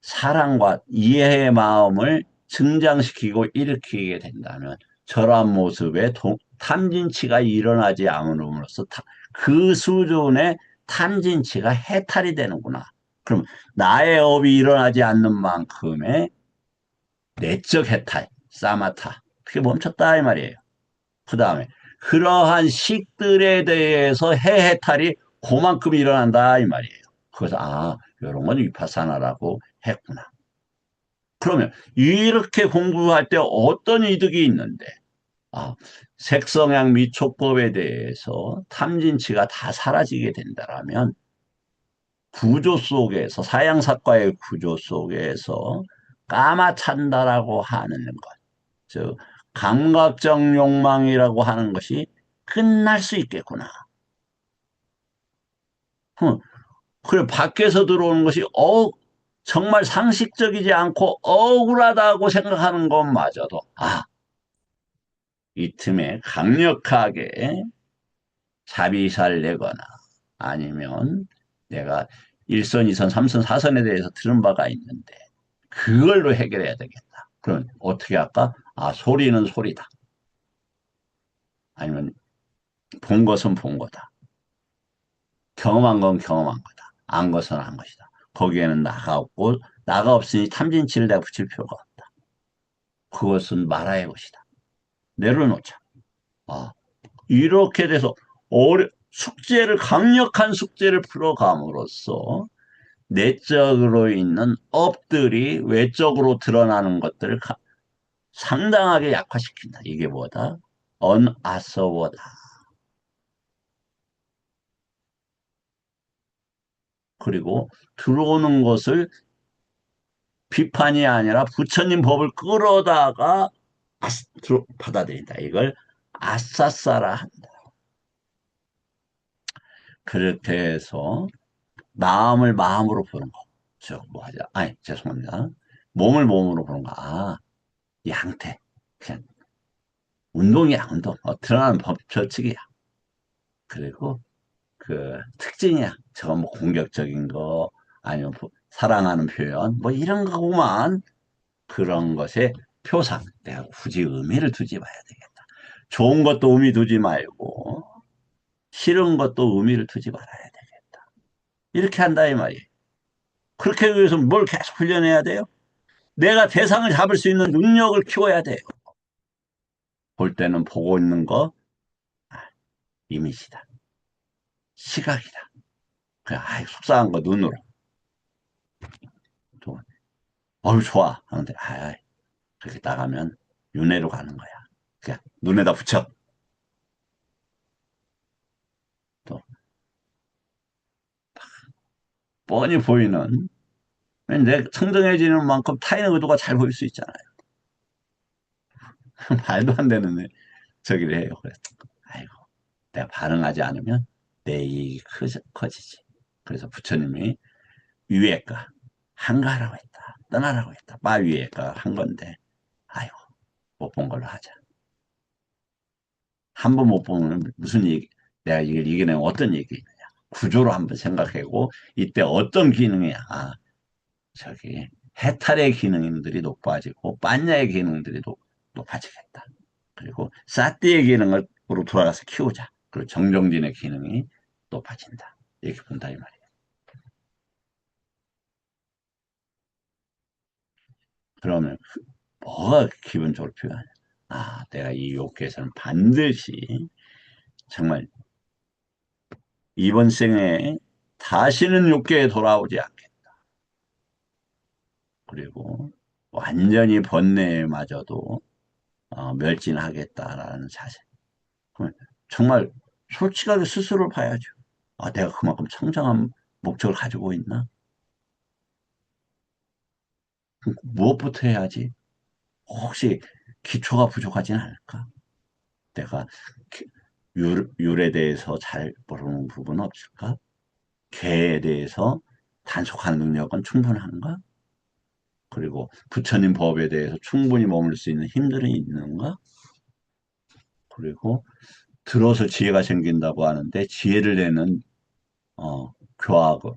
사랑과 이해의 마음을 증장시키고 일으키게 된다면 저러한 모습에 탐진치가 일어나지 않음으로써 그 수준의 탐진치가 해탈이 되는구나. 그럼 나의 업이 일어나지 않는 만큼의 내적 해탈, 사마타, 그게 멈췄다 이 말이에요. 그 다음에 그러한 식들에 대해서 해해탈이 그만큼 일어난다 이 말이에요. 그래서 이런 건 위파사나라고 했구나. 그러면 이렇게 공부할 때 어떤 이득이 있는데 색성향 미촉법에 대해서 탐진치가 다 사라지게 된다면 구조 속에서 사양사과의 구조 속에서 까마찬다라고 하는 것, 즉 감각적 욕망이라고 하는 것이 끝날 수 있겠구나. 그래 밖에서 들어오는 것이 정말 상식적이지 않고 억울하다고 생각하는 것마저도 이 틈에 강력하게 자비살 내거나 아니면 내가 1선, 2선, 3선, 4선에 대해서 들은 바가 있는데 그걸로 해결해야 되겠다. 그럼 어떻게 할까? 소리는 소리다. 아니면 본 것은 본 거다. 경험한 건 경험한 거다. 안 것은 안 것이다. 거기에는 나가 없고 나가 없으니 탐진치를 내가 붙일 필요가 없다. 그것은 말아야 것이다. 내려놓자. 이렇게 돼서 숙제를 강력한 숙제를 풀어감으로써 내적으로 있는 업들이 외적으로 드러나는 것들을 상당하게 약화시킨다. 이게 뭐다? 언아서워다. 그리고 들어오는 것을 비판이 아니라 부처님 법을 끌어다가 받아들인다. 이걸 아싸싸라 한다. 그렇게 해서 마음을 마음으로 보는 거. 뭐 하자. 아니, 죄송합니다. 몸을 몸으로 보는 거. 아, 양태. 그냥 운동이야, 운동. 드러나는 법칙이야. 그리고 그 특징이야. 저건 뭐 공격적인 거, 아니면 사랑하는 표현, 뭐 이런 거구만. 그런 것에 표상. 내가 굳이 의미를 두지 마야 되겠다. 좋은 것도 의미 두지 말고, 싫은 것도 의미를 두지 말아야 되겠다. 이렇게 한다, 이 말이에요. 그렇게 하기 위해서 뭘 계속 훈련해야 돼요? 내가 대상을 잡을 수 있는 능력을 키워야 돼요. 볼 때는 보고 있는 거, 아, 이미지다. 시각이다. 그냥, 속상한 거 눈으로. 또, 어우, 좋아. 하는데, 그렇게 나가면 윤회로 가는 거야. 그냥 눈에다 붙여. 또, 뻔히 보이는, 내 청정해지는 만큼 타인의 의도가 잘 보일 수 있잖아요. 말도 안 되는 저기를 해요. 그래서, 아이고, 내가 반응하지 않으면 내 이익이 커지지. 그래서 부처님이 위에가 한가하라고 했다. 떠나라고 했다. 바 위에가 한 건데, 아이고, 못 본 걸로 하자. 한 번 못 보면 무슨 얘기, 내가 이걸 이겨내면 어떤 얘기냐. 구조로 한번 생각하고, 이때 어떤 기능이야. 저기, 해탈의 기능들이 높아지고,般若의 기능들이 높아지겠다. 그리고 사띠의 기능으로 돌아가서 키우자. 그리고 정정진의 기능이 높아진다. 이렇게 본다, 이 말이에요. 그러면 뭐가 기본적으로 필요하냐? 내가 이 욕구에서는 반드시 정말 이번 생에 다시는 욕구에 돌아오지 않겠다. 그리고 완전히 번뇌마저도 멸진하겠다라는 자세. 그러면 정말 솔직하게 스스로를 봐야죠. 내가 그만큼 청정한 목적을 가지고 있나? 무엇부터 해야지? 혹시 기초가 부족하진 않을까? 내가 율에 대해서 잘 모르는 부분은 없을까? 개에 대해서 단속하는 능력은 충분한가? 그리고 부처님 법에 대해서 충분히 머물 수 있는 힘들이 있는가? 그리고 들어서 지혜가 생긴다고 하는데 지혜를 내는 교학을,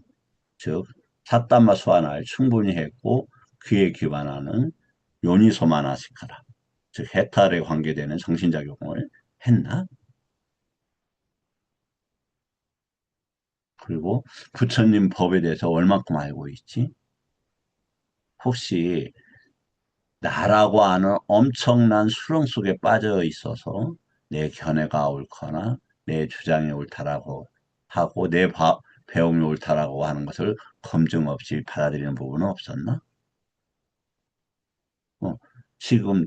즉 사담마 수아나를 충분히 했고 그에 기반하는 요니소마나시카라, 즉 해탈에 관계되는 정신작용을 했나? 그리고 부처님 법에 대해서 얼마큼 알고 있지? 혹시 나라고 하는 엄청난 수렁 속에 빠져 있어서 내 견해가 옳거나 내 주장이 옳다라고 하고 배움이 옳다라고 하는 것을 검증 없이 받아들이는 부분은 없었나? 어, 지금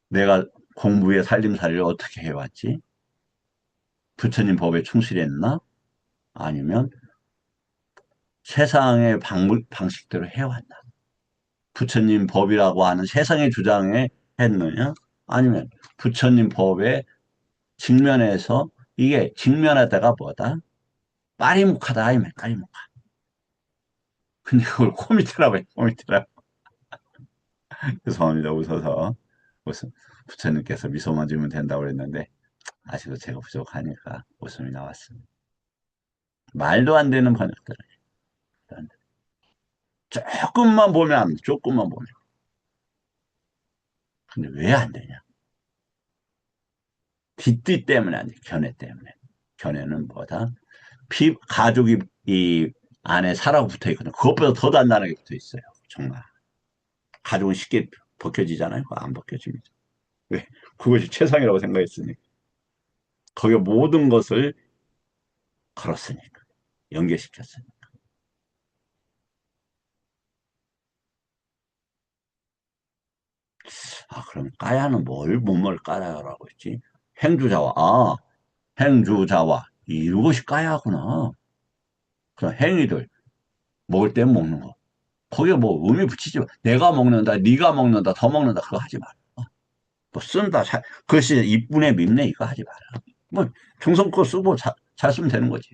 내가 공부의 살림살이를 어떻게 해왔지? 부처님 법에 충실했나? 아니면 세상의 방식대로 해왔나? 부처님 법이라고 하는 세상의 주장에 했느냐? 아니면 부처님 법에 직면해서 이게 직면하다가 뭐다? 빠리묵하다, 아니면 까리묵하. 근데 그걸 코미테라고 해, 코미테라고. 죄송합니다. 웃어서. 무슨 부처님께서 미소만 지으면 된다고 그랬는데, 아직도 제가 부족하니까 웃음이 나왔습니다. 말도 안 되는 번역들. 조금만 보면 안 돼. 조금만 보면. 근데 왜 안 되냐? 뒷뒤 때문에 안 돼. 견해 때문에. 견해는 뭐다? 가죽이 이 안에 살하고 붙어 있거든. 그것보다 더 단단하게 붙어 있어요. 정말. 가죽은 쉽게 벗겨지잖아요. 안 벗겨집니다. 왜? 그것이 최상이라고 생각했으니. 거기에 모든 것을 걸었으니까. 연계시켰으니까. 그럼 까야는 뭐뭘 까야라고 했지? 행주자와, 행주자와. 이것이 까야구나. 그럼 행위들, 먹을 때 먹는 거. 거기에 뭐 의미 붙이지 마. 내가 먹는다, 네가 먹는다, 더 먹는다, 그거 하지 마라. 뭐 쓴다, 글씨 이쁘네, 밉네, 이거 하지 마라. 뭐, 정성껏 쓰고 잘 쓰면 되는 거지.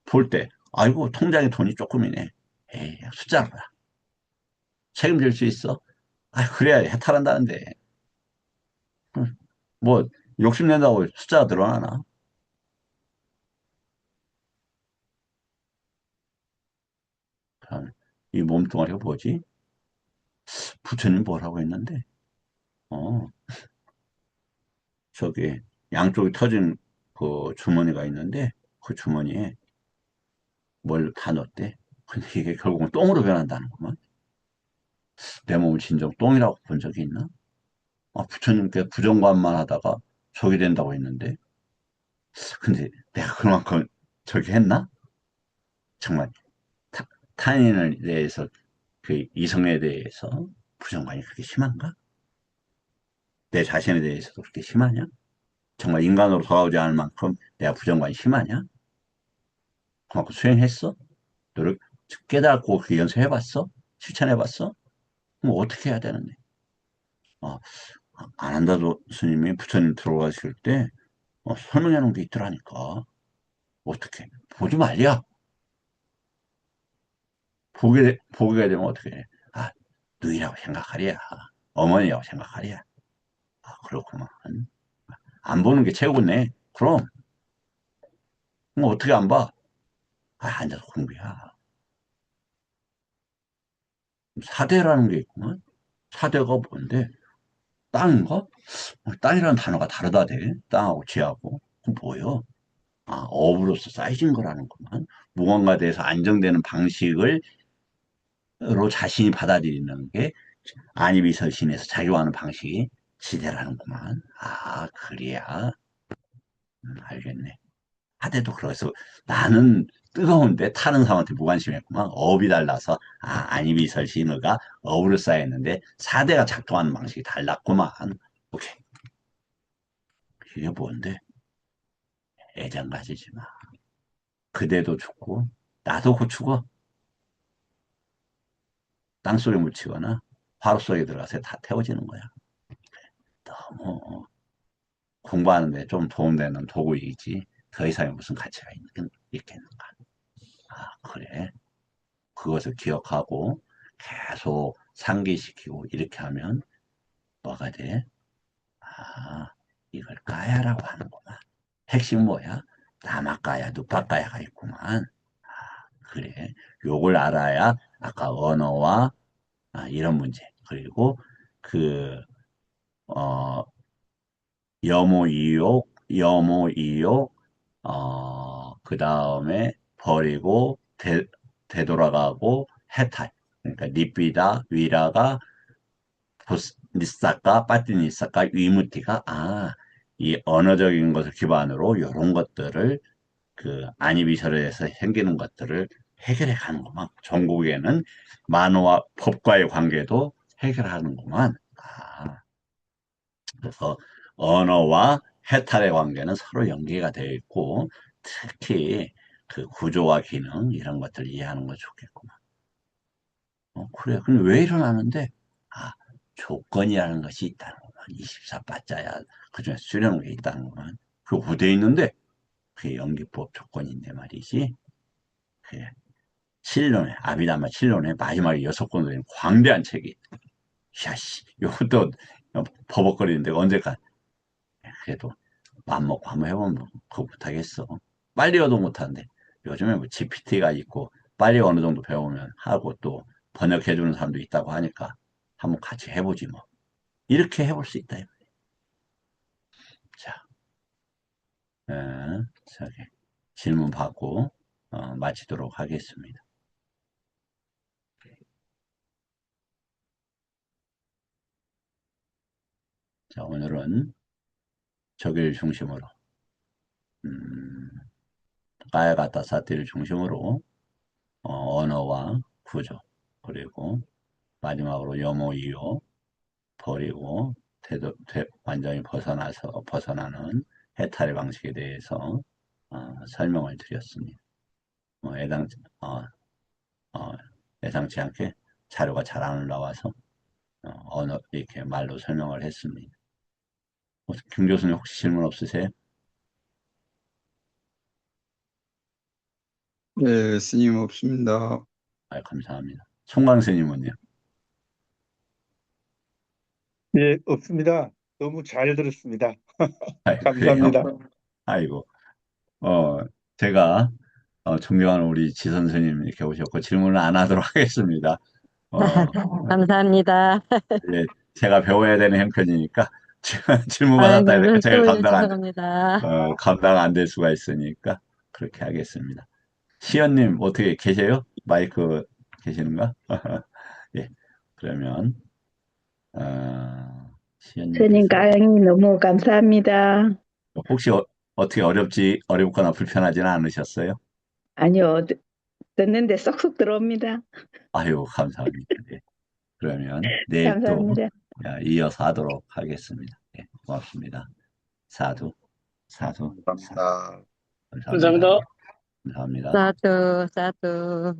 볼 때, 아이고, 통장에 돈이 조금이네. 에이, 숫자로 봐. 책임질 수 있어? 아, 그래야 해탈한다는데. 응. 뭐, 욕심낸다고 숫자가 늘어나나? 참, 이 몸뚱아리가 뭐지? 부처님 뭐라고 했는데? 어, 저기, 양쪽이 터진 그 주머니가 있는데, 그 주머니에 뭘 다 넣었대. 근데 이게 결국은 똥으로 변한다는구만. 내 몸을 진정 똥이라고 본 적이 있나? 아, 부처님께 부정관만 하다가 저기 된다고 했는데. 근데 내가 그만큼 저기 했나? 정말 타, 타인에 대해서 그 이성에 대해서 부정관이 그렇게 심한가? 내 자신에 대해서도 그렇게 심하냐? 정말 인간으로 돌아오지 않을 만큼 내가 부정관이 심하냐? 그만큼 수행했어? 노력, 깨닫고 그 연습해봤어? 실천해봤어? 그럼 어떻게 해야 되는데? 어, 안한다도 스님이 부처님 들어가실 때 설명해 놓은 게 있더라니까. 어떻게? 보지 말랴. 보게 되면 어떻게 해? 아, 누이라고 생각하랴. 어머니라고 생각하랴. 아, 그렇구만. 안 보는 게 최고네. 그럼, 어떻게 안 봐? 아, 앉아서 공부야. 사대라는 게 있구만. 사대가 뭔데? 땅인가? 땅이라는 단어가 다르다대. 땅하고 지하고. 그럼 뭐요? 아, 업으로서 쌓여진 거라는 거만. 무언가에 대해서 안정되는 방식을 로 자신이 받아들이는 게 안이비설신에서 작용하는 방식이 지대라는구만. 아, 그래야. 알겠네. 하대도 그래서 나는 뜨거운데 타는 사람한테 무관심했구만. 업이 달라서 안이비설신의가 업으로 쌓였는데 사대가 작동하는 방식이 달랐구만. 오케이. 이게 뭔데? 애정 가지지 마. 그대도 죽고 나도 곧 죽어. 땅속에 묻히거나 바로 속에 들어가서 다 태워지는 거야. 너무 공부하는데 좀 도움되는 도구이지 더 이상의 무슨 가치가 있겠는가. 아, 그래. 그것을 기억하고 계속 상기시키고 이렇게 하면 뭐가 돼? 아, 이걸 까야라고 하는구만. 핵심 뭐야? 남아까야, 누빠까야가 있구만. 그래. 요걸 알아야 아까 언어와 이런 문제, 그리고 그, 어, 여모이욕, 그 다음에 버리고, 되돌아가고, 해탈. 그러니까, 니삐다, 위라가, 니사까, 빠띠니사까, 위무티가, 이 언어적인 것을 기반으로 이런 것들을, 그, 안이비설에서 생기는 것들을 해결해 가는구만. 전국에는 만호와 법과의 관계도 해결하는구만. 그래서 언어와 해탈의 관계는 서로 연계가 되어 있고, 특히 그 구조와 기능, 이런 것들 이해하는 거 좋겠구만. 그래. 근데 왜 일어나는데? 아, 조건이라는 것이 있다는 거만. 24빠짜야. 그중에 수련한 게 있다는 거만. 그 후대에 있는데, 그게 연기법 조건인데 말이지. 그래. 칠론의, 아비다마 칠론의 마지막에 6권으로 된 광대한 책이, 야씨, 이것도 버벅거리는데 언제까 그래도 마음 먹고 한번 해보면 그거 못하겠어. 빨리 얻어 못하는데 요즘에 뭐 GPT가 있고 빨리 어느 정도 배우면 하고 또 번역해주는 사람도 있다고 하니까 한번 같이 해보지 뭐. 이렇게 해볼 수 있다. 자, 에, 저기 질문 받고 마치도록 하겠습니다. 자, 오늘은 저기를 중심으로 음, 까야가타 사티를 중심으로 언어와 구조 그리고 마지막으로 여모이요 버리고 완전히 벗어나는 해탈의 방식에 대해서 설명을 드렸습니다. 해당 어, 어, 예상치 않게 자료가 잘 안 올라와서 언어 이렇게 말로 설명을 했습니다. 김 교수님 혹시 질문 없으세요? 네, 스님 없습니다. 아, 감사합니다. 송광스님은요? 예, 없습니다. 너무 잘 들었습니다. 아, 그래요? 감사합니다. 아이고, 어, 제가 존경하는 우리 지 선생님 이렇게 오셨고 질문을 안 하도록 하겠습니다. 어, 감사합니다. 이제 제가 배워야 되는 형편이니까 질문 받았다 아이고, 이렇게 제가 말씀을 죄송합니다. 감당 안 될 수가 있으니까 그렇게 하겠습니다. 시연님 어떻게 계세요? 마이크 계시는가? 예, 그러면 스님 시연님께서 강의 너무 감사합니다. 혹시 어떻게 어렵거나 불편하지는 않으셨어요? 아니요, 듣는데 쏙쏙 들어옵니다. 아유, 감사합니다. 예. 그러면 내일 또 감사합니다. 이어서 하도록 하겠습니다. 예, 고맙습니다. 사두, 사두, 사두. 감사합니다. 감사합니다. 감사합니다. 사두, 사두.